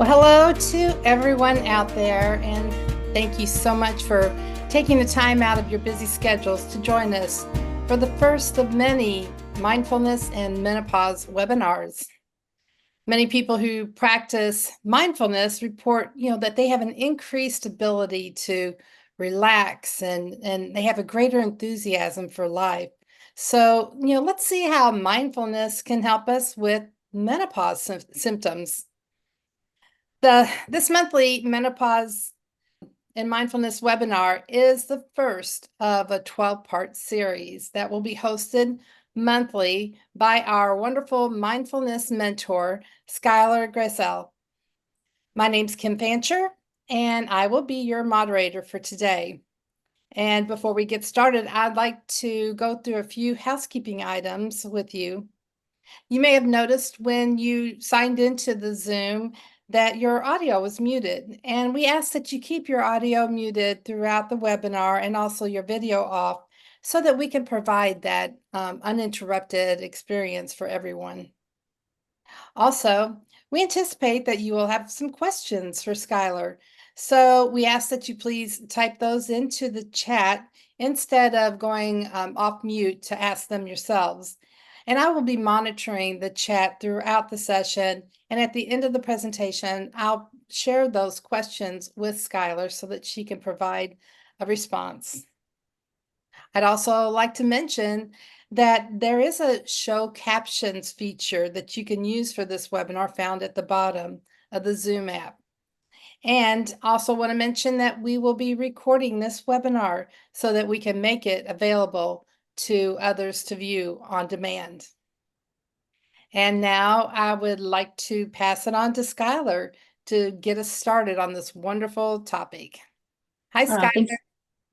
Well, hello to everyone out there, and thank you so much for taking the time out of your busy schedules to join us for the first of many mindfulness and menopause webinars. Many people who practice mindfulness report, that they have an increased ability to relax and they have a greater enthusiasm for life. So, let's see how mindfulness can help us with menopause symptoms. This monthly menopause and mindfulness webinar is the first of a 12-part series that will be hosted monthly by our wonderful mindfulness mentor, Skylar Griessel. My name's Kim Fancher, and I will be your moderator for today. And before we get started, I'd like to go through a few housekeeping items with you. You may have noticed when you signed into the Zoom that your audio was muted, and we ask that you keep your audio muted throughout the webinar and also your video off so that we can provide that uninterrupted experience for everyone. Also, we anticipate that you will have some questions for Skylar, so we ask that you please type those into the chat instead of going off mute to ask them yourselves. And I will be monitoring the chat throughout the session. And at the end of the presentation, I'll share those questions with Skylar so that she can provide a response. I'd also like to mention that there is a show captions feature that you can use for this webinar found at the bottom of the Zoom app. And also want to mention that we will be recording this webinar so that we can make it available to others to view on demand. And now I would like to pass it on to Skylar to get us started on this wonderful topic. Hi, Thanks. Skylar.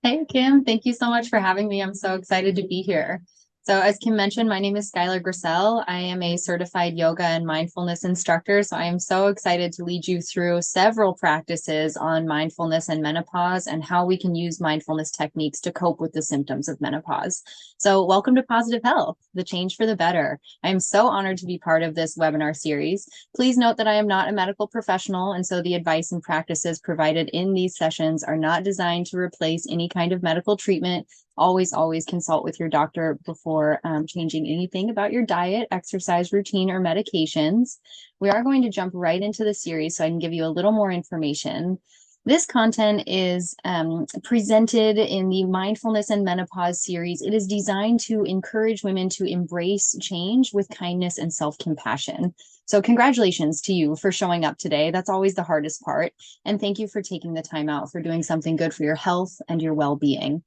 Hey, Kim. Thank you so much for having me. I'm so excited to be here. So, as Kim mentioned, my name is Skylar Griessel. I am a certified yoga and mindfulness instructor. So, I am so excited to lead you through several practices on mindfulness and menopause and how we can use mindfulness techniques to cope with the symptoms of menopause. So, welcome to Positive Health, the change for the better. I am so honored to be part of this webinar series. Please note that I am not a medical professional, and so the advice and practices provided in these sessions are not designed to replace any kind of medical treatment. Always consult with your doctor before changing anything about your diet, exercise routine, or medications. We are going to jump right into the series so I can give you a little more information. This content is presented in the Mindfulness and Menopause series. It is designed to encourage women to embrace change with kindness and self-compassion. So congratulations to you for showing up today. That's always the hardest part. And thank you for taking the time out for doing something good for your health and your well-being.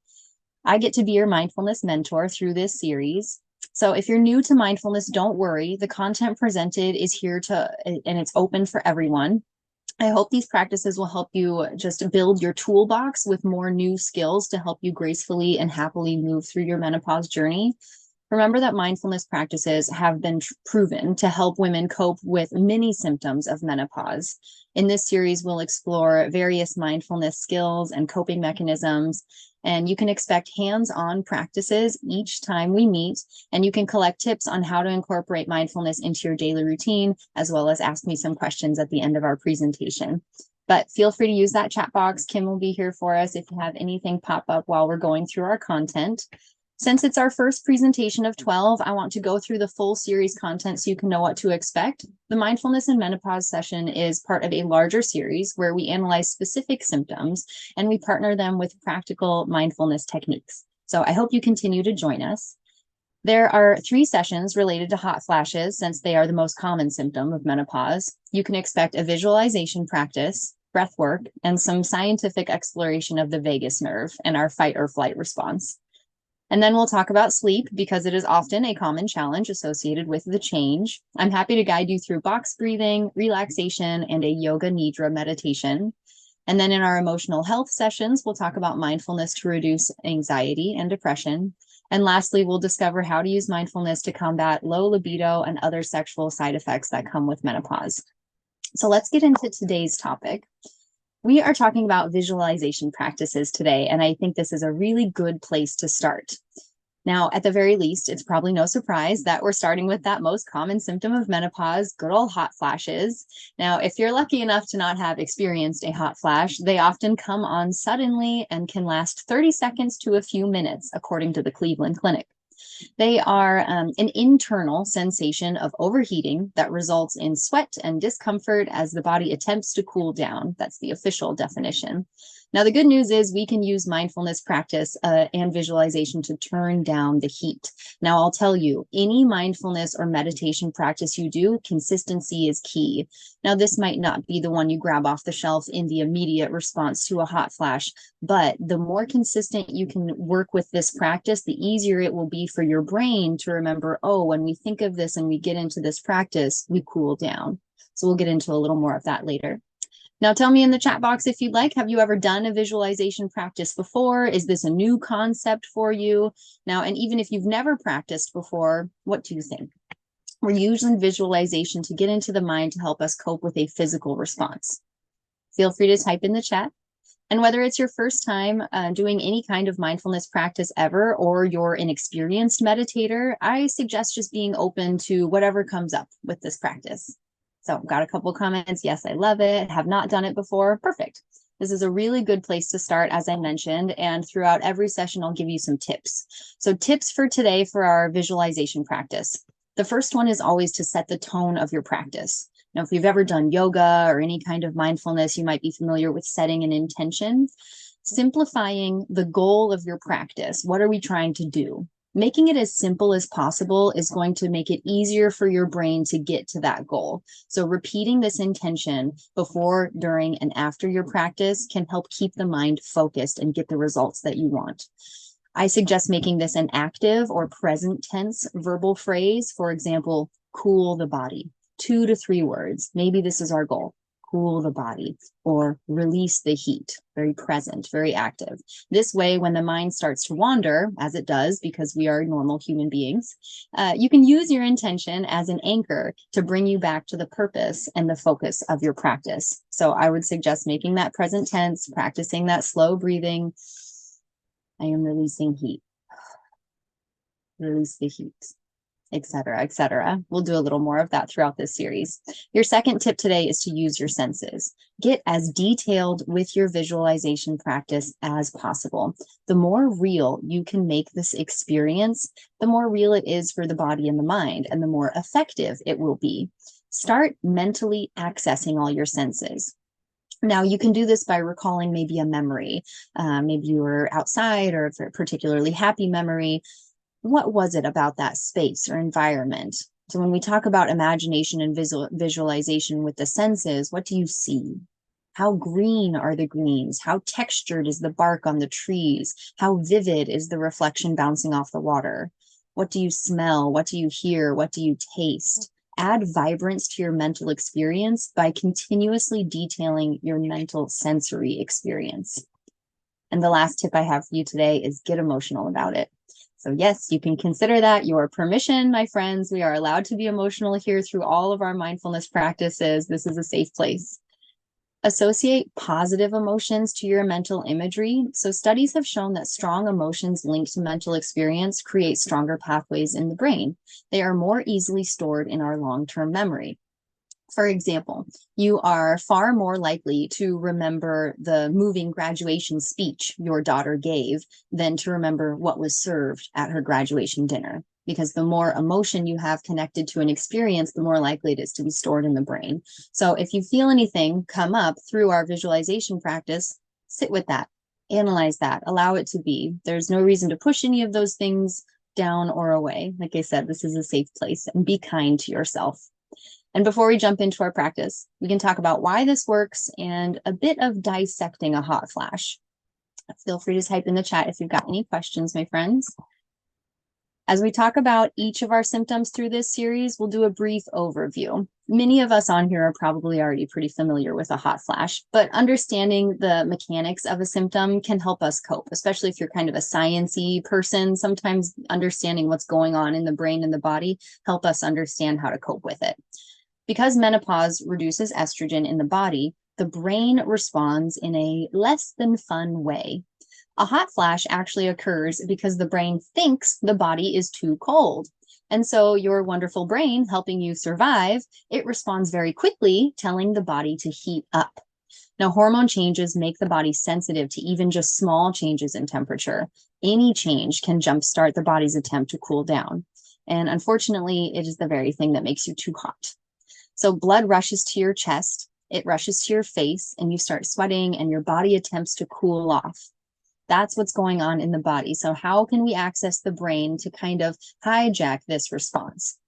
I get to be your mindfulness mentor through this series. So if you're new to mindfulness, don't worry. The content presented is here and it's open for everyone. I hope these practices will help you just build your toolbox with more new skills to help you gracefully and happily move through your menopause journey. Remember that mindfulness practices have been proven to help women cope with many symptoms of menopause. In this series, we'll explore various mindfulness skills and coping mechanisms, and you can expect hands-on practices each time we meet, and you can collect tips on how to incorporate mindfulness into your daily routine, as well as ask me some questions at the end of our presentation. But feel free to use that chat box. Kim will be here for us if you have anything pop up while we're going through our content. Since it's our first presentation of 12, I want to go through the full series content so you can know what to expect. The Mindfulness and Menopause session is part of a larger series where we analyze specific symptoms and we partner them with practical mindfulness techniques. So I hope you continue to join us. There are 3 sessions related to hot flashes since they are the most common symptom of menopause. You can expect a visualization practice, breath work, and some scientific exploration of the vagus nerve and our fight or flight response. And then we'll talk about sleep because it is often a common challenge associated with the change. I'm happy to guide you through box breathing, relaxation, and a yoga nidra meditation. And then in our emotional health sessions, we'll talk about mindfulness to reduce anxiety and depression. And lastly, we'll discover how to use mindfulness to combat low libido and other sexual side effects that come with menopause. So let's get into today's topic. We are talking about visualization practices today, and I think this is a really good place to start. Now, at the very least, it's probably no surprise that we're starting with that most common symptom of menopause, good old hot flashes. Now, if you're lucky enough to not have experienced a hot flash, they often come on suddenly and can last 30 seconds to a few minutes, according to the Cleveland Clinic. They are an internal sensation of overheating that results in sweat and discomfort as the body attempts to cool down. That's the official definition. Now, the good news is we can use mindfulness practice and visualization to turn down the heat. Now, I'll tell you, any mindfulness or meditation practice you do, consistency is key. Now, this might not be the one you grab off the shelf in the immediate response to a hot flash, but the more consistent you can work with this practice, the easier it will be for your brain to remember, oh, when we think of this and we get into this practice, we cool down. So we'll get into a little more of that later. Now, tell me in the chat box if you'd like, have you ever done a visualization practice before? Is this a new concept for you? Now, and even if you've never practiced before, what do you think? We're using visualization to get into the mind to help us cope with a physical response. Feel free to type in the chat. And whether it's your first time doing any kind of mindfulness practice ever, or you're an experienced meditator, I suggest just being open to whatever comes up with this practice. So got a couple comments. Yes, I love it. Have not done it before. Perfect. This is a really good place to start, as I mentioned, and throughout every session, I'll give you some tips. So tips for today for our visualization practice. The first one is always to set the tone of your practice. Now, if you've ever done yoga or any kind of mindfulness, you might be familiar with setting an intention, simplifying the goal of your practice. What are we trying to do? Making it as simple as possible is going to make it easier for your brain to get to that goal. So repeating this intention before, during, and after your practice can help keep the mind focused and get the results that you want. I suggest making this an active or present tense verbal phrase. For example, cool the body. 2 to 3 words. Maybe this is our goal. Cool the body, or release the heat. Very present, very active. This way, when the mind starts to wander, as it does because we are normal human beings, you can use your intention as an anchor to bring you back to the purpose and the focus of your practice. So I would suggest making that present tense, practicing that slow breathing. I am releasing heat. Release the heat, etc., etc. We'll do a little more of that throughout this series. Your second tip today is to use your senses. Get as detailed with your visualization practice as possible. The more real you can make this experience, the more real it is for the body and the mind, and the more effective it will be. Start mentally accessing all your senses. Now, you can do this by recalling maybe a memory. Maybe you were outside, or a particularly happy memory. What was it about that space or environment? So when we talk about imagination and visualization with the senses, what do you see? How green are the greens? How textured is the bark on the trees? How vivid is the reflection bouncing off the water? What do you smell? What do you hear? What do you taste? Add vibrance to your mental experience by continuously detailing your mental sensory experience. And the last tip I have for you today is get emotional about it. So yes, you can consider that your permission, my friends. We are allowed to be emotional here through all of our mindfulness practices. This is a safe place. Associate positive emotions to your mental imagery. So studies have shown that strong emotions linked to mental experience create stronger pathways in the brain. They are more easily stored in our long-term memory. For example, you are far more likely to remember the moving graduation speech your daughter gave than to remember what was served at her graduation dinner. Because the more emotion you have connected to an experience, the more likely it is to be stored in the brain. So if you feel anything come up through our visualization practice, sit with that, analyze that, allow it to be. There's no reason to push any of those things down or away. Like I said, this is a safe place, and be kind to yourself. And before we jump into our practice, we can talk about why this works and a bit of dissecting a hot flash. Feel free to type in the chat if you've got any questions, my friends. As we talk about each of our symptoms through this series, we'll do a brief overview. Many of us on here are probably already pretty familiar with a hot flash, but understanding the mechanics of a symptom can help us cope, especially if you're kind of a science-y person. Sometimes understanding what's going on in the brain and the body help us understand how to cope with it. Because menopause reduces estrogen in the body, the brain responds in a less than fun way. A hot flash actually occurs because the brain thinks the body is too cold. And so your wonderful brain helping you survive, it responds very quickly, telling the body to heat up. Now, hormone changes make the body sensitive to even just small changes in temperature. Any change can jumpstart the body's attempt to cool down. And unfortunately, it is the very thing that makes you too hot. So blood rushes to your chest, it rushes to your face, and you start sweating, and your body attempts to cool off. That's what's going on in the body. So how can we access the brain to kind of hijack this response?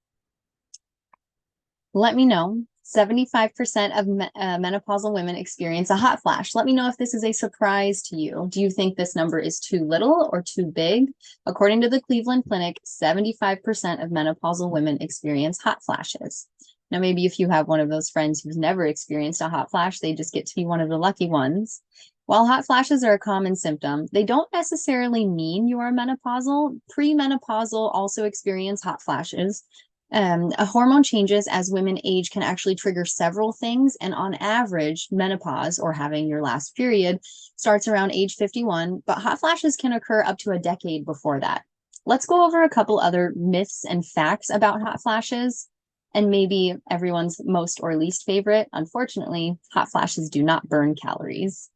Let me know. 75% of menopausal women experience a hot flash. Let me know if this is a surprise to you. Do you think this number is too little or too big? According to the Cleveland Clinic, 75% of menopausal women experience hot flashes. Now, maybe if you have one of those friends who's never experienced a hot flash, they just get to be one of the lucky ones. While hot flashes are a common symptom, they don't necessarily mean you are menopausal. Premenopausal also experience hot flashes. Hormone changes as women age can actually trigger several things. And on average, menopause, or having your last period, starts around age 51, but hot flashes can occur up to a decade before that. Let's go over a couple other myths and facts about hot flashes, and maybe everyone's most or least favorite. Unfortunately, hot flashes do not burn calories.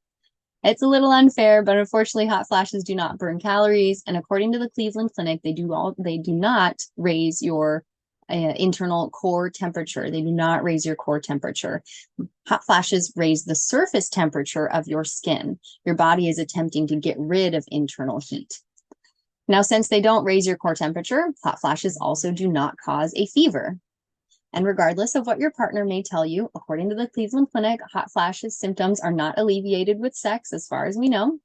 It's a little unfair, but unfortunately, hot flashes do not burn calories. And according to the Cleveland Clinic, they do not raise your internal core temperature. They do not raise your core temperature. Hot flashes raise the surface temperature of your skin. Your body is attempting to get rid of internal heat. Now, since they don't raise your core temperature, hot flashes also do not cause a fever. And regardless of what your partner may tell you, according to the Cleveland Clinic, hot flashes symptoms are not alleviated with sex, as far as we know.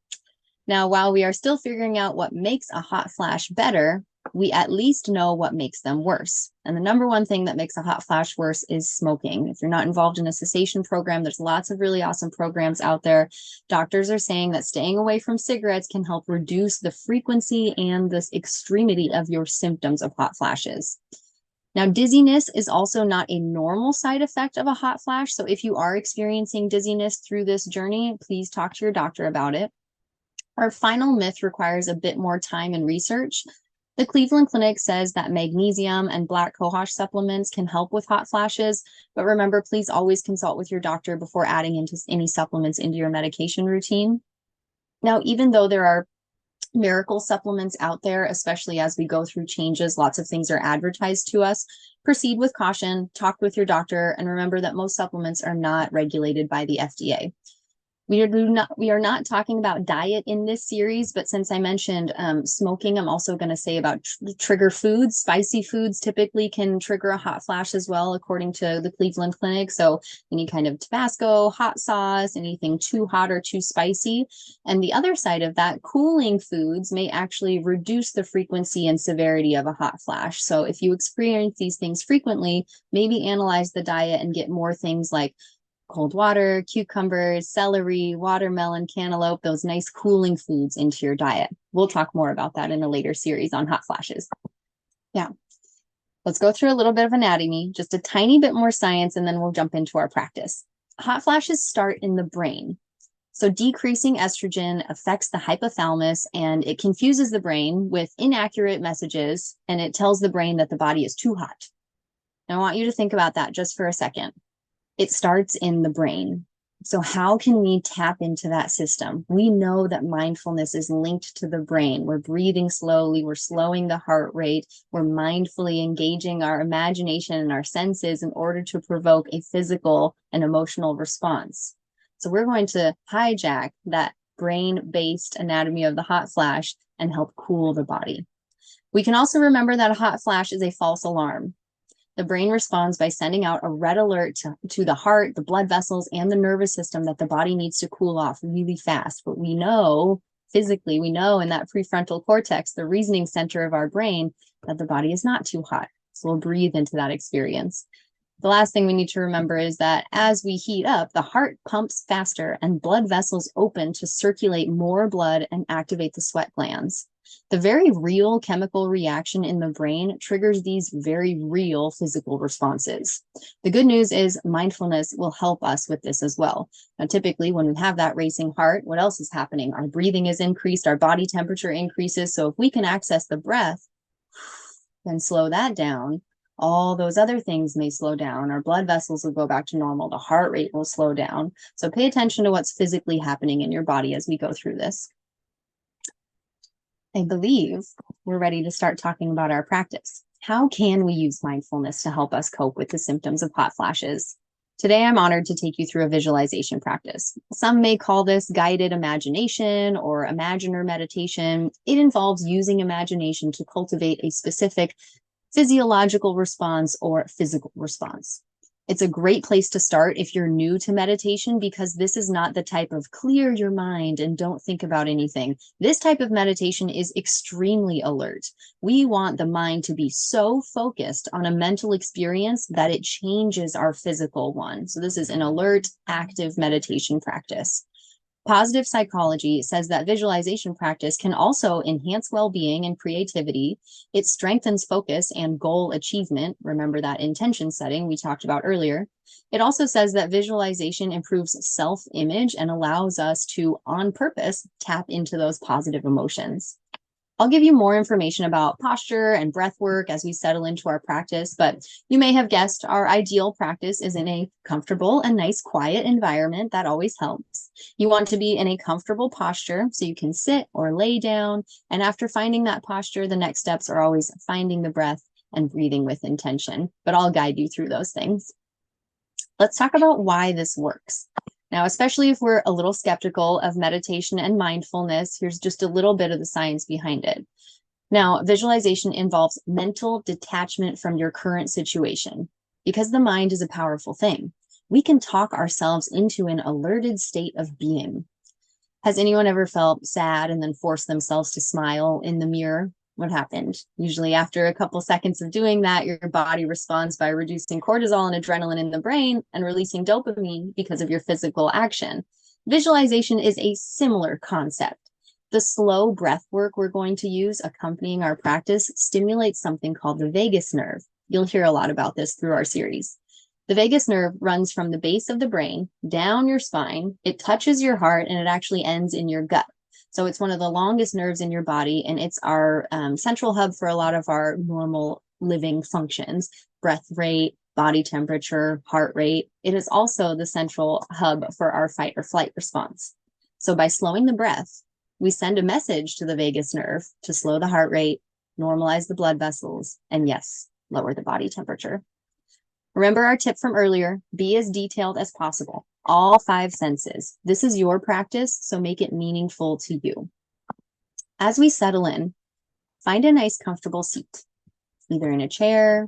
Now, while we are still figuring out what makes a hot flash better, we at least know what makes them worse. And the number one thing that makes a hot flash worse is smoking. If you're not involved in a cessation program, there's lots of really awesome programs out there. Doctors are saying that staying away from cigarettes can help reduce the frequency and the extremity of your symptoms of hot flashes. Now, dizziness is also not a normal side effect of a hot flash. So if you are experiencing dizziness through this journey, please talk to your doctor about it. Our final myth requires a bit more time and research. The Cleveland Clinic says that magnesium and black cohosh supplements can help with hot flashes, but remember, please always consult with your doctor before adding into any supplements into your medication routine. Now, even though there are miracle supplements out there, especially as we go through changes, lots of things are advertised to us. Proceed with caution, talk with your doctor, and remember that most supplements are not regulated by the FDA. We are not talking about diet in this series, but since I mentioned smoking, I'm also going to say about trigger foods. Spicy foods typically can trigger a hot flash as well, according to the Cleveland Clinic. So any kind of Tabasco, hot sauce, anything too hot or too spicy. And the other side of that, cooling foods may actually reduce the frequency and severity of a hot flash. So if you experience these things frequently, maybe analyze the diet and get more things like cold water, cucumbers, celery, watermelon, cantaloupe, those nice cooling foods into your diet. We'll talk more about that in a later series on hot flashes. Yeah. Let's go through a little bit of anatomy, just a tiny bit more science, and then we'll jump into our practice. Hot flashes start in the brain. So decreasing estrogen affects the hypothalamus, and it confuses the brain with inaccurate messages, and it tells the brain that the body is too hot. Now, I want you to think about that just for a second. It starts in the brain. So how can we tap into that system? We know that mindfulness is linked to the brain. We're breathing slowly. We're slowing the heart rate. We're mindfully engaging our imagination and our senses in order to provoke a physical and emotional response. So we're going to hijack that brain-based anatomy of the hot flash and help cool the body. We can also remember that a hot flash is a false alarm. The brain responds by sending out a red alert to the heart, the blood vessels, and the nervous system that the body needs to cool off really fast. But we know physically, we know in that prefrontal cortex, the reasoning center of our brain, that the body is not too hot. So we'll breathe into that experience. The last thing we need to remember is that as we heat up, the heart pumps faster and blood vessels open to circulate more blood and activate the sweat glands. The very real chemical reaction in the brain triggers these very real physical responses. The good news is mindfulness will help us with this as well. Now, typically when we have that racing heart, what else is happening? Our breathing is increased, our body temperature increases. So if we can access the breath, then slow that down, all those other things may slow down. Our blood vessels will go back to normal. The heart rate will slow down. So pay attention to what's physically happening in your body as we go through this. I believe we're ready to start talking about our practice. How can we use mindfulness to help us cope with the symptoms of hot flashes? Today, I'm honored to take you through a visualization practice. Some may call this guided imagination or imaginer meditation. It involves using imagination to cultivate a specific physiological response or physical response. It's a great place to start if you're new to meditation, because this is not the type of clear your mind and don't think about anything. This type of meditation is extremely alert. We want the mind to be so focused on a mental experience that it changes our physical one. So this is an alert, active meditation practice. Positive psychology says that visualization practice can also enhance well-being and creativity. It strengthens focus and goal achievement. Remember that intention setting we talked about earlier. It also says that visualization improves self-image and allows us to, on purpose, tap into those positive emotions. I'll give you more information about posture and breath work as we settle into our practice, but you may have guessed our ideal practice is in a comfortable and nice, quiet environment. That always helps. You want to be in a comfortable posture so you can sit or lay down. And after finding that posture, the next steps are always finding the breath and breathing with intention, but I'll guide you through those things. Let's talk about why this works. Now, especially if we're a little skeptical of meditation and mindfulness, here's just a little bit of the science behind it. Now, visualization involves mental detachment from your current situation. Because the mind is a powerful thing, we can talk ourselves into an alerted state of being. Has anyone ever felt sad and then forced themselves to smile in the mirror? What happened? Usually after a couple seconds of doing that, your body responds by reducing cortisol and adrenaline in the brain and releasing dopamine because of your physical action. Visualization is a similar concept. The slow breath work we're going to use accompanying our practice stimulates something called the vagus nerve. You'll hear a lot about this through our series. The vagus nerve runs from the base of the brain down your spine. It touches your heart and it actually ends in your gut. So it's one of the longest nerves in your body, and it's our central hub for a lot of our normal living functions: breath rate, body temperature, heart rate. It is also the central hub for our fight or flight response. So by slowing the breath, we send a message to the vagus nerve to slow the heart rate, normalize the blood vessels, and yes, lower the body temperature. Remember our tip from earlier: be as detailed as possible. All 5 senses. This is your practice, so make it meaningful to you. As we settle in, find a nice, comfortable seat, either in a chair,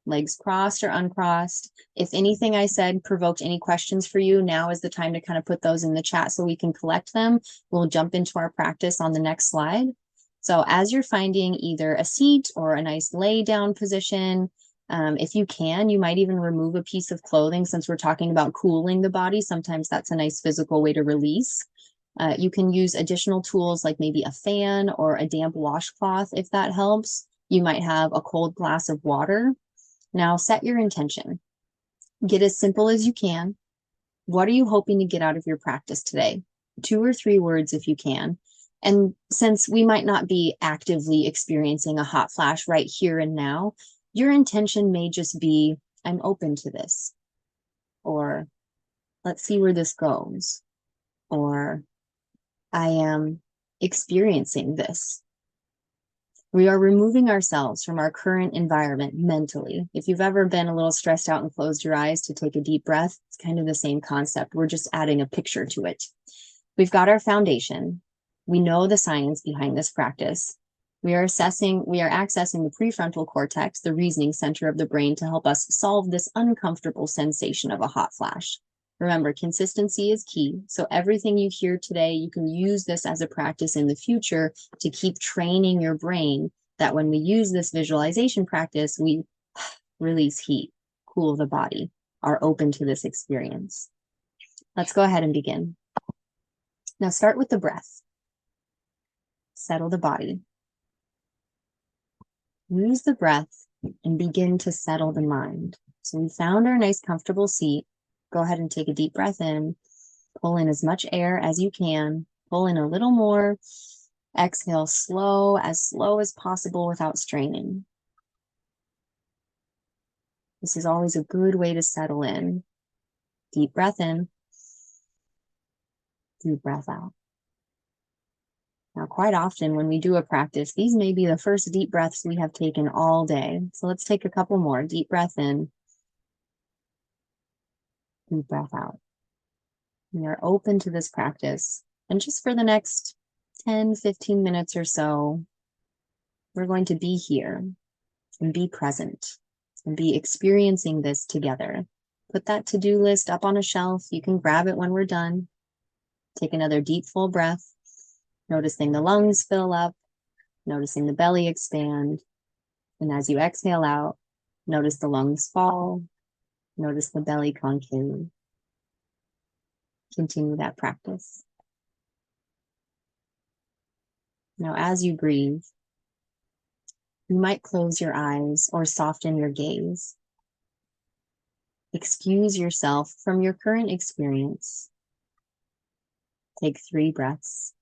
legs crossed or uncrossed. If anything I said provoked any questions for you, now is the time to kind of put those in the chat so we can collect them. We'll jump into our practice on the next slide. So as you're finding either a seat or a nice lay down position, if you can, you might even remove a piece of clothing, since we're talking about cooling the body. Sometimes that's a nice physical way to release. You can use additional tools like maybe a fan or a damp washcloth if that helps. You might have a cold glass of water. Now set your intention. Get as simple as you can. What are you hoping to get out of your practice today? 2 or 3 words if you can. And since we might not be actively experiencing a hot flash right here and now, your intention may just be, I'm open to this, or let's see where this goes, or I am experiencing this. We are removing ourselves from our current environment mentally. If you've ever been a little stressed out and closed your eyes to take a deep breath, it's kind of the same concept. We're just adding a picture to it. We've got our foundation. We know the science behind this practice. We are accessing the prefrontal cortex, the reasoning center of the brain, to help us solve this uncomfortable sensation of a hot flash. Remember, consistency is key. So everything you hear today, you can use this as a practice in the future to keep training your brain that when we use this visualization practice, we release heat, cool the body, are open to this experience. Let's go ahead and begin. Now start with the breath. Settle the body. use the breath and begin to settle the mind. So we found our nice comfortable seat. Go ahead and take a deep breath in. Pull in as much air as you can. Pull in a little more. Exhale slow as possible without straining. This is always a good way to settle in. Deep breath in. Deep breath out. Now, quite often when we do a practice, these may be the first deep breaths we have taken all day. So let's take a couple more. Deep breath in. Deep breath out. We are open to this practice. And just for the next 10, 15 minutes or so, we're going to be here and be present and be experiencing this together. Put that to-do list up on a shelf. You can grab it when we're done. Take another deep, full breath, noticing the lungs fill up, noticing the belly expand. And as you exhale out, notice the lungs fall, notice the belly concave. Continue that practice. Now, as you breathe, you might close your eyes or soften your gaze. Excuse yourself from your current experience. Take 3 breaths.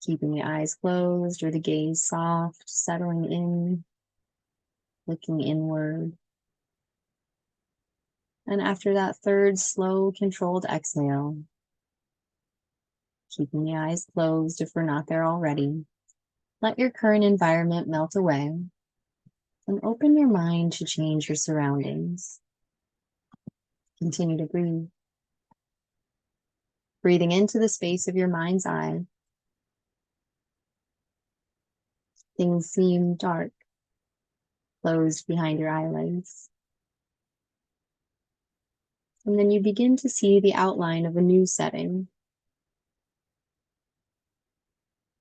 Keeping the eyes closed or the gaze soft, settling in, looking inward. And after that 3rd slow, controlled exhale, keeping the eyes closed if we're not there already, let your current environment melt away and open your mind to change your surroundings. Continue to breathe. Breathing into the space of your mind's eye. Things seem dark, closed behind your eyelids. And then you begin to see the outline of a new setting.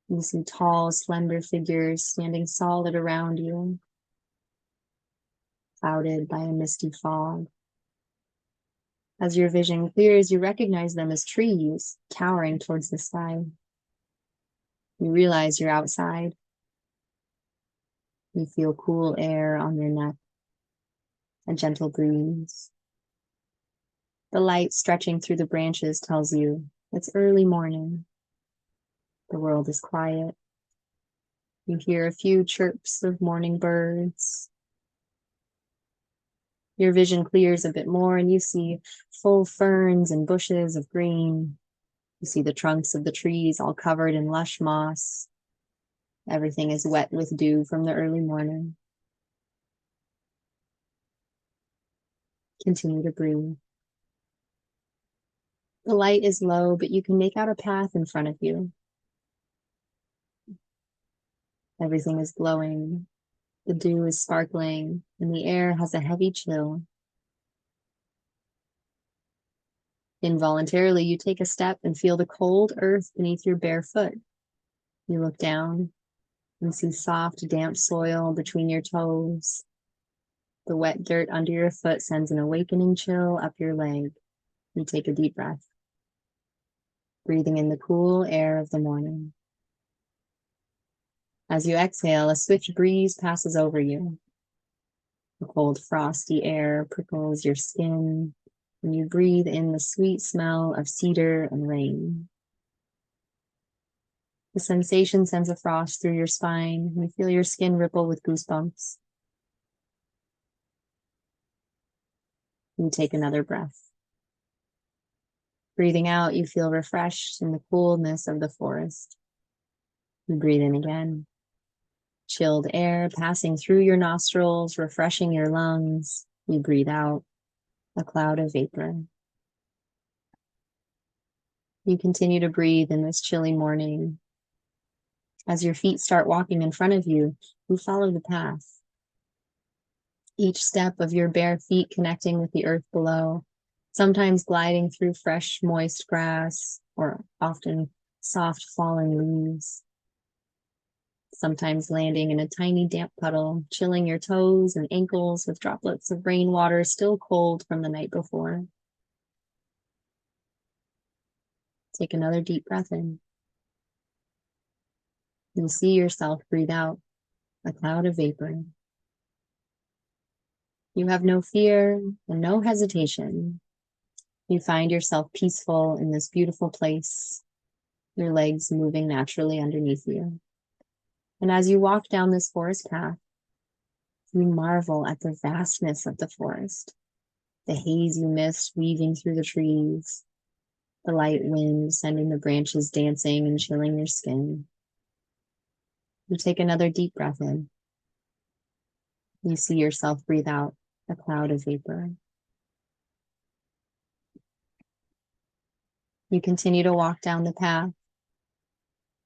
You see tall, slender figures standing solid around you, clouded by a misty fog. As your vision clears, you recognize them as trees towering towards the sky. You realize you're outside. You feel cool air on your neck, a gentle breeze. The light stretching through the branches tells you it's early morning. The world is quiet. You hear a few chirps of morning birds. Your vision clears a bit more and you see full ferns and bushes of green. You see the trunks of the trees all covered in lush moss. Everything is wet with dew from the early morning. Continue to breathe. The light is low, but you can make out a path in front of you. Everything is glowing. The dew is sparkling, and the air has a heavy chill. Involuntarily, you take a step and feel the cold earth beneath your bare foot. You look down and see soft, damp soil between your toes. The wet dirt under your foot sends an awakening chill up your leg. You take a deep breath, breathing in the cool air of the morning. As you exhale, a swift breeze passes over you. The cold, frosty air prickles your skin, and you breathe in the sweet smell of cedar and rain. The sensation sends a frost through your spine, and you feel your skin ripple with goosebumps. You take another breath. Breathing out, you feel refreshed in the coolness of the forest. You breathe in again. Chilled air passing through your nostrils, refreshing your lungs. You breathe out, a cloud of vapor. You continue to breathe in this chilly morning. As your feet start walking in front of you, you follow the path. Each step of your bare feet connecting with the earth below, sometimes gliding through fresh, moist grass, or often soft falling leaves. Sometimes landing in a tiny damp puddle, chilling your toes and ankles with droplets of rainwater still cold from the night before. Take another deep breath in. You see yourself breathe out a cloud of vapor. You have no fear and no hesitation. You find yourself peaceful in this beautiful place, your legs moving naturally underneath you. And as you walk down this forest path, you marvel at the vastness of the forest, the hazy mist weaving through the trees, the light wind sending the branches dancing and chilling your skin. You take another deep breath in. You see yourself breathe out a cloud of vapor. You continue to walk down the path,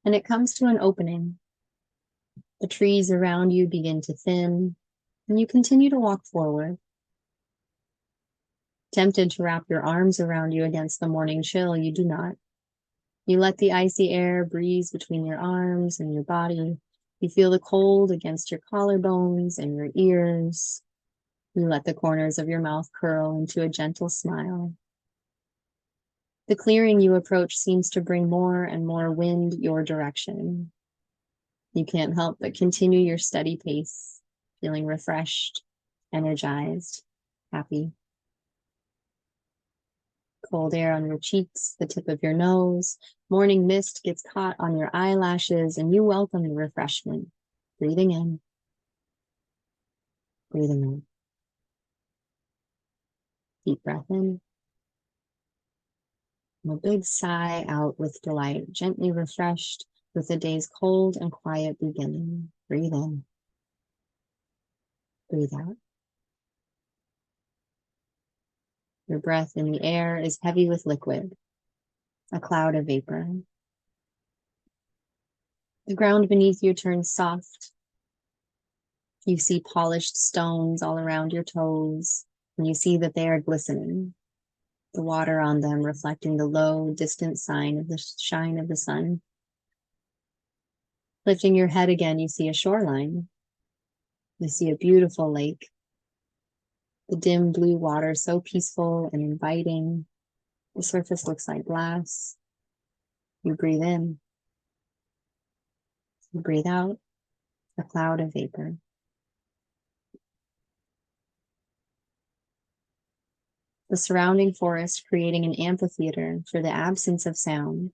and it comes to an opening. The trees around you begin to thin, and you continue to walk forward. Tempted to wrap your arms around you against the morning chill, you do not. You let the icy air breeze between your arms and your body. You feel the cold against your collarbones and your ears. You let the corners of your mouth curl into a gentle smile. The clearing you approach seems to bring more and more wind your direction. You can't help but continue your steady pace, feeling refreshed, energized, happy. Cold air on your cheeks, the tip of your nose, morning mist gets caught on your eyelashes, and you welcome the refreshment, breathing in, breathing out. Deep breath in, and a big sigh out with delight, gently refreshed with the day's cold and quiet beginning. Breathe in, breathe out. Your breath in the air is heavy with liquid, a cloud of vapor. The ground beneath you turns soft. You see polished stones all around your toes, and you see that they are glistening, the water on them reflecting the low, distant shine of the sun. Lifting your head again, you see a shoreline. You see a beautiful lake. The dim blue water so peaceful and inviting. The surface looks like glass. You breathe in. You breathe out a cloud of vapor. The surrounding forest creating an amphitheater for the absence of sound.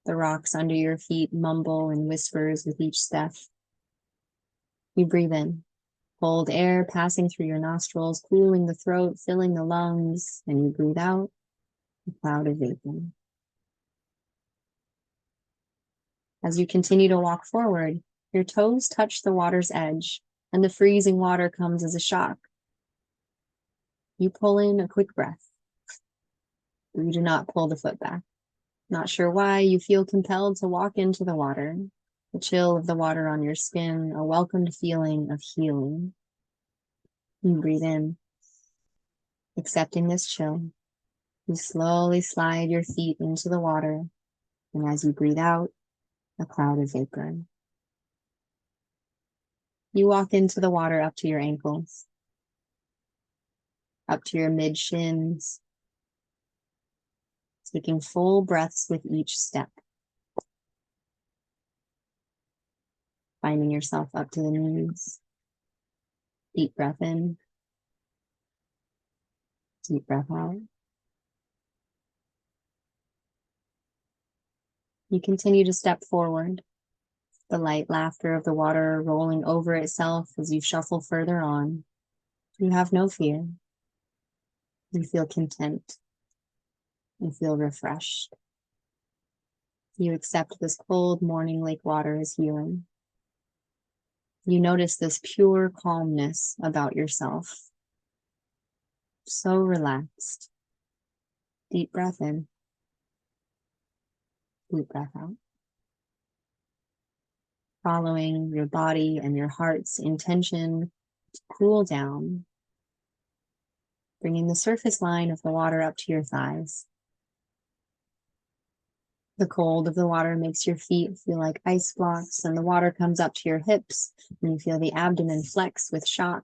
The rocks under your feet mumble in whispers with each step. You breathe in, cold air passing through your nostrils, cooling the throat, filling the lungs, and you breathe out a cloud of vapor. As you continue to walk forward, your toes touch the water's edge, and the freezing water comes as a shock. You pull in a quick breath. You do not pull the foot back. Not sure why, you feel compelled to walk into the water. The chill of the water on your skin, a welcomed feeling of healing. You breathe in, accepting this chill. You slowly slide your feet into the water, and as you breathe out, a cloud of vapor. You walk into the water up to your ankles, up to your mid-shins, taking full breaths with each step. Finding yourself up to the knees. Deep breath in. Deep breath out. You continue to step forward, the light laughter of the water rolling over itself as you shuffle further on. You have no fear. You feel content. You feel refreshed. You accept this cold morning lake water as healing. You notice this pure calmness about yourself. So relaxed. Deep breath in. Deep breath out. Following your body and your heart's intention to cool down, bringing the surface line of the water up to your thighs. The cold of the water makes your feet feel like ice blocks, and the water comes up to your hips, and you feel the abdomen flex with shock.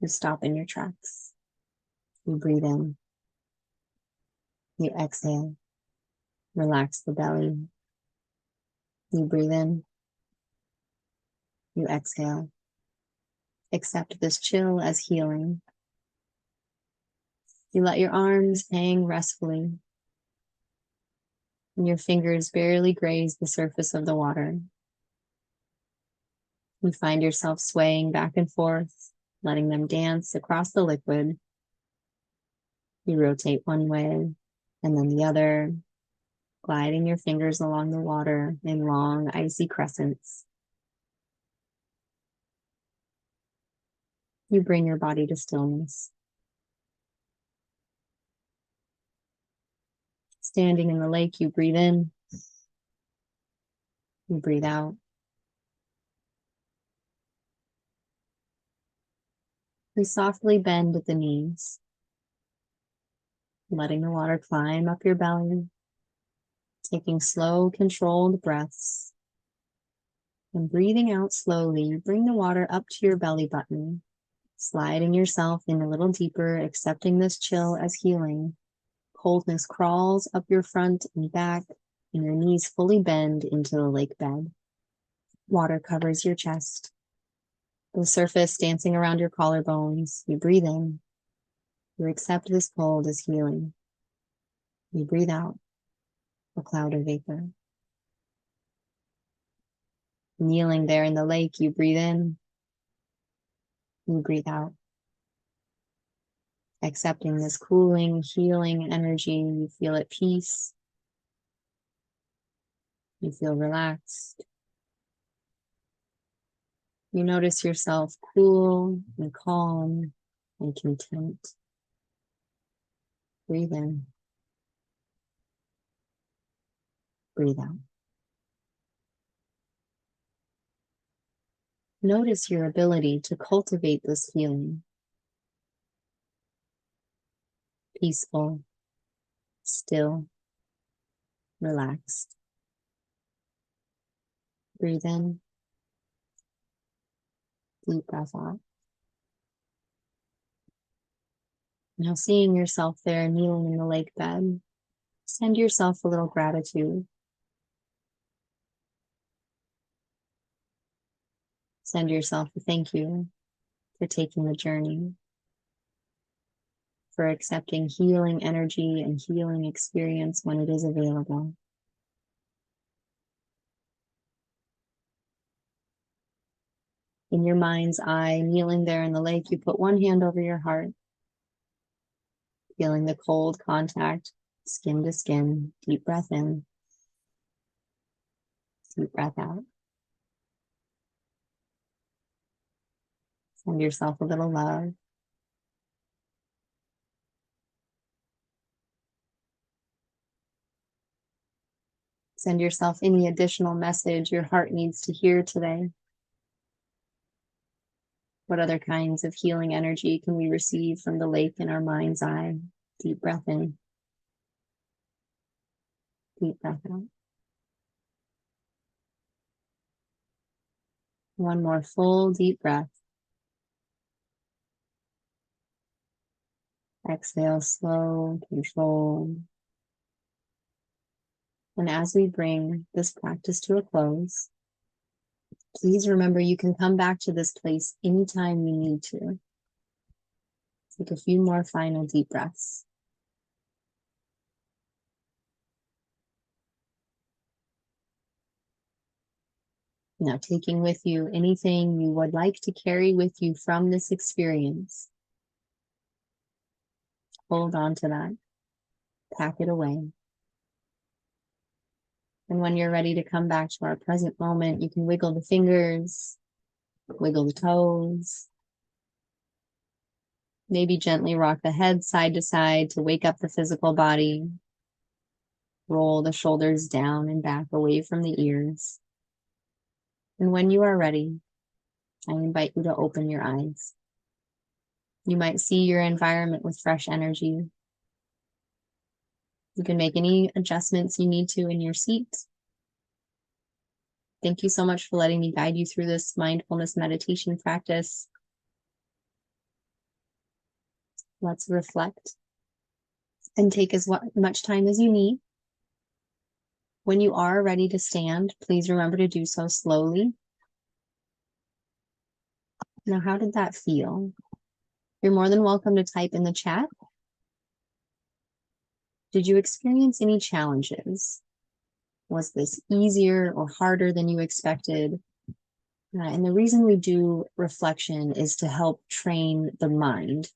You stop in your tracks. You breathe in. You exhale. Relax the belly. You breathe in. You exhale. Accept this chill as healing. You let your arms hang restfully, and your fingers barely graze the surface of the water. You find yourself swaying back and forth, letting them dance across the liquid. You rotate one way and then the other, gliding your fingers along the water in long, icy crescents. You bring your body to stillness. Standing in the lake, you breathe in, you breathe out. You softly bend at the knees, letting the water climb up your belly, taking slow, controlled breaths. And breathing out slowly, you bring the water up to your belly button, sliding yourself in a little deeper, accepting this chill as healing. Coldness crawls up your front and back, and your knees fully bend into the lake bed. Water covers your chest, the surface dancing around your collarbones. You breathe in. You accept this cold as healing. You breathe out a cloud of vapor. Kneeling there in the lake, you breathe in. You breathe out. Accepting this cooling, healing energy, you feel at peace. You feel relaxed. You notice yourself cool and calm and content. Breathe in. Breathe out. Notice your ability to cultivate this feeling. Peaceful, still, relaxed. Breathe in. Deep breath out. Now seeing yourself there kneeling in the lake bed, send yourself a little gratitude. Send yourself a thank you for taking the journey, for accepting healing energy and healing experience when it is available. In your mind's eye, kneeling there in the lake, you put one hand over your heart, feeling the cold contact, skin to skin. Deep breath in, deep breath out. Send yourself a little love. Send yourself any additional message your heart needs to hear today. What other kinds of healing energy can we receive from the lake in our mind's eye? Deep breath in, deep breath out. One more full deep breath. Exhale, slow, controlled. And as we bring this practice to a close, please remember you can come back to this place anytime you need to. Take a few more final deep breaths. Now, taking with you anything you would like to carry with you from this experience. Hold on to that. Pack it away. And when you're ready to come back to our present moment, you can wiggle the fingers, wiggle the toes, maybe gently rock the head side to side to wake up the physical body. Roll the shoulders down and back away from the ears. And when you are ready, I invite you to open your eyes. You might see your environment with fresh energy. You can make any adjustments you need to in your seat. Thank you so much for letting me guide you through this mindfulness meditation practice. Let's reflect and take as much time as you need. When you are ready to stand, please remember to do so slowly. Now, how did that feel? You're more than welcome to type in the chat. Did you experience any challenges? Was this easier or harder than you expected? And the reason we do reflection is to help train the mind.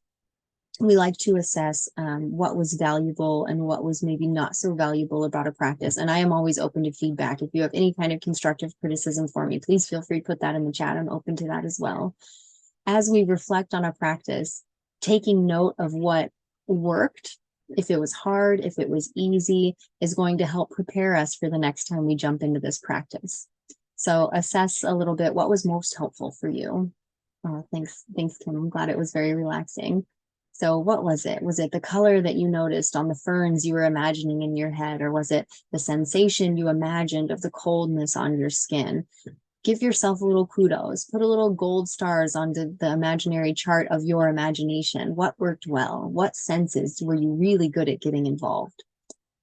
We like to assess what was valuable and what was maybe not so valuable about a practice. And I am always open to feedback. If you have any kind of constructive criticism for me, please feel free to put that in the chat. I'm open to that as well. As we reflect on a practice, taking note of what worked, if it was hard, if it was easy, is going to help prepare us for the next time we jump into this practice. So assess a little bit what was most helpful for you. Thanks, Kim. I'm glad it was very relaxing. So what was it? Was it the color that you noticed on the ferns you were imagining in your head? Or was it the sensation you imagined of the coldness on your skin? Give yourself a little kudos. Put a little gold stars onto the imaginary chart of your imagination. What worked well? What senses were you really good at getting involved?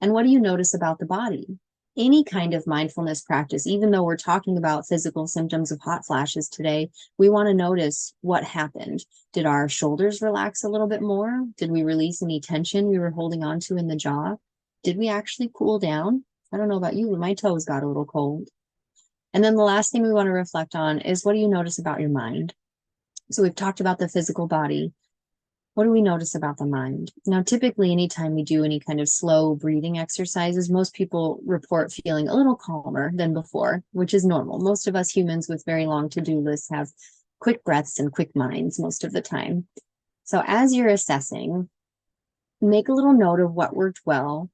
And what do you notice about the body? Any kind of mindfulness practice, even though we're talking about physical symptoms of hot flashes today, we want to notice what happened. Did our shoulders relax a little bit more? Did we release any tension we were holding on to in the jaw? Did we actually cool down? I don't know about you, but my toes got a little cold. And then the last thing we want to reflect on is, what do you notice about your mind? So we've talked about the physical body. What do we notice about the mind? Now, typically, anytime we do any kind of slow breathing exercises, most people report feeling a little calmer than before, which is normal. Most of us humans with very long to-do lists have quick breaths and quick minds most of the time. So as you're assessing, make a little note of what worked well.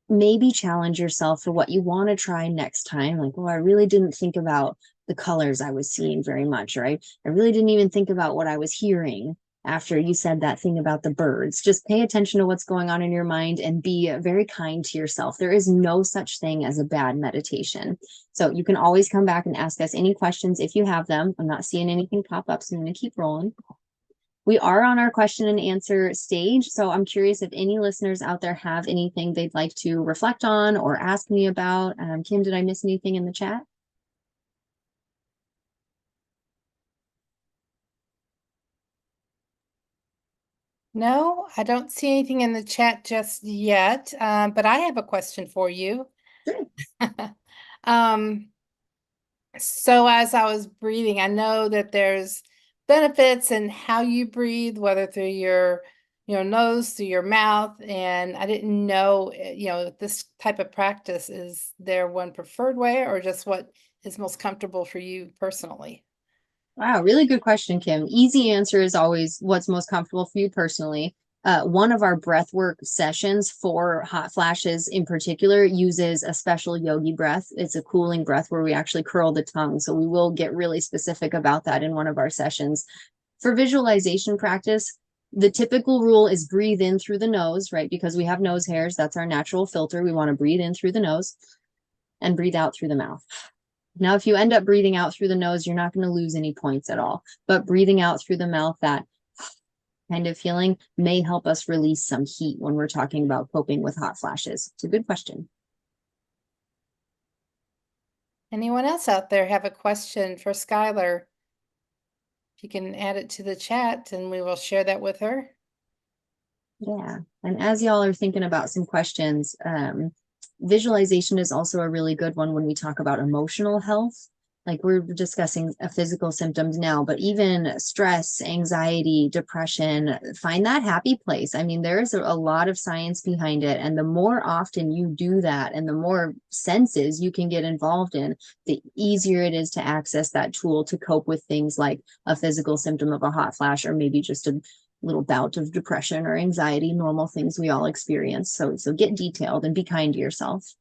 Maybe challenge yourself for what you want to try next time. Like, oh, I really didn't think about the colors I was seeing very much, right? I really didn't even think about what I was hearing after you said that thing about the birds. Just pay attention to what's going on in your mind and be very kind to yourself. There is no such thing as a bad meditation. So you can always come back and ask us any questions if you have them. I'm not seeing anything pop up, so I'm going to keep rolling. We are on our question and answer stage, so I'm curious if any listeners out there have anything they'd like to reflect on or ask me about. Kim, did I miss anything in the chat? No, I don't see anything in the chat just yet, but I have a question for you. Sure. Um, so as I was breathing, I know that there's benefits in how you breathe, whether through your nose, through your mouth, and I didn't know, this type of practice, is there one preferred way or just what is most comfortable for you personally? Wow, really good question, Kim. Easy answer is always what's most comfortable for you personally. One of our breathwork sessions for hot flashes in particular uses a special yogi breath. It's a cooling breath where we actually curl the tongue. So we will get really specific about that in one of our sessions. For visualization practice, the typical rule is breathe in through the nose, right? Because we have nose hairs. That's our natural filter. We want to breathe in through the nose and breathe out through the mouth. Now, if you end up breathing out through the nose, you're not going to lose any points at all. But breathing out through the mouth, that kind of feeling may help us release some heat when we're talking about coping with hot flashes. It's a good question. Anyone else out there have a question for Skylar? If you can add it to the chat and we will share that with her. Yeah. And as y'all are thinking about some questions, visualization is also a really good one when we talk about emotional health. Like we're discussing physical symptoms now, but even stress, anxiety, depression, find that happy place. I mean, there's a lot of science behind it. And the more often you do that and the more senses you can get involved in, the easier it is to access that tool to cope with things like a physical symptom of a hot flash or maybe just a little bout of depression or anxiety, normal things we all experience. So get detailed and be kind to yourself.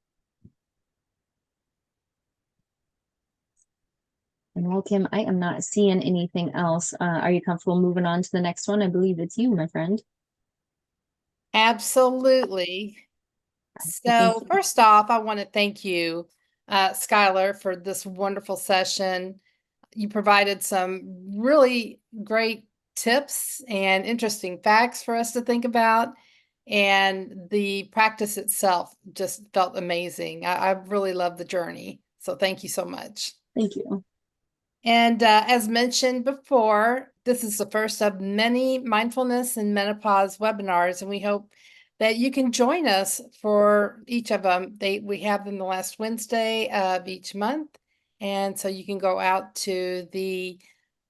And well, Kim, I am not seeing anything else. Are you comfortable moving on to the next one? I believe it's you, my friend. Absolutely. Well, thank So you. first off, I want to thank you, Skylar, for this wonderful session. You provided some really great tips and interesting facts for us to think about. And the practice itself just felt amazing. I really love the journey. So thank you so much. Thank you. And as mentioned before, this is the first of many mindfulness and menopause webinars, and we hope that you can join us for each of them. We have them the last Wednesday of each month, and so you can go out to the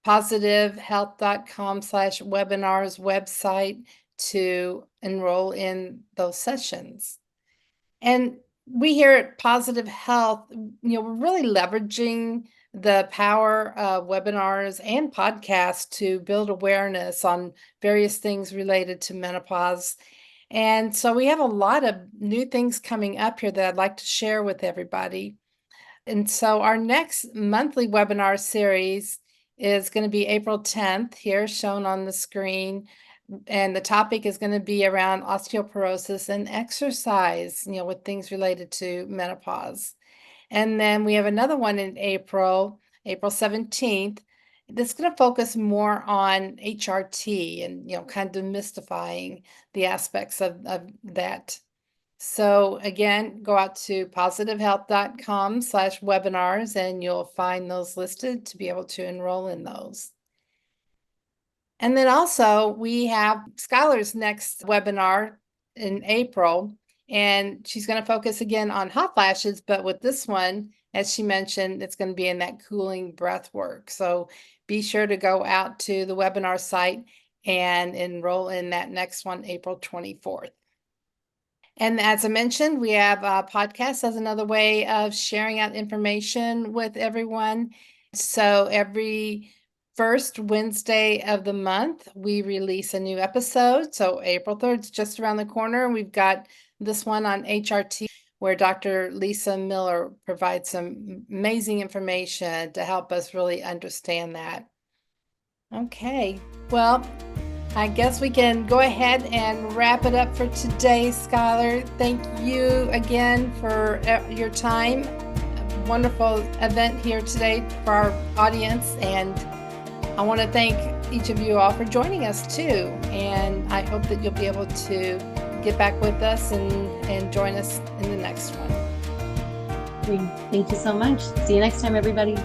positivehealth.com/webinars website to enroll in those sessions. And we here at Positive Health, we're really leveraging the power of webinars and podcasts to build awareness on various things related to menopause. And so we have a lot of new things coming up here that I'd like to share with everybody. And so our next monthly webinar series is going to be April 10th, here shown on the screen. And the topic is going to be around osteoporosis and exercise, with things related to menopause. And then we have another one in April 17th. That's going to focus more on HRT and, kind of demystifying the aspects of that. So again, go out to positivehealth.com/webinars and you'll find those listed to be able to enroll in those. And then also we have Skylar's next webinar in April, and she's going to focus again on hot flashes, but with this one, as she mentioned, it's going to be in that cooling breath work. So be sure to go out to the webinar site and enroll in that next one, April 24th. And as I mentioned, we have a podcast as another way of sharing out information with everyone. So every first Wednesday of the month, we release a new episode. So April 3rd is just around the corner. We've got this one on HRT, where Dr. Lisa Miller provides some amazing information to help us really understand that. Okay, well, I guess we can go ahead and wrap it up for today, Skylar. Thank you again for your time. A wonderful event here today for our audience, and I want to thank each of you all for joining us too. And I hope that you'll be able to get back with us and join us in the next one. Thank you so much. See you next time, everybody.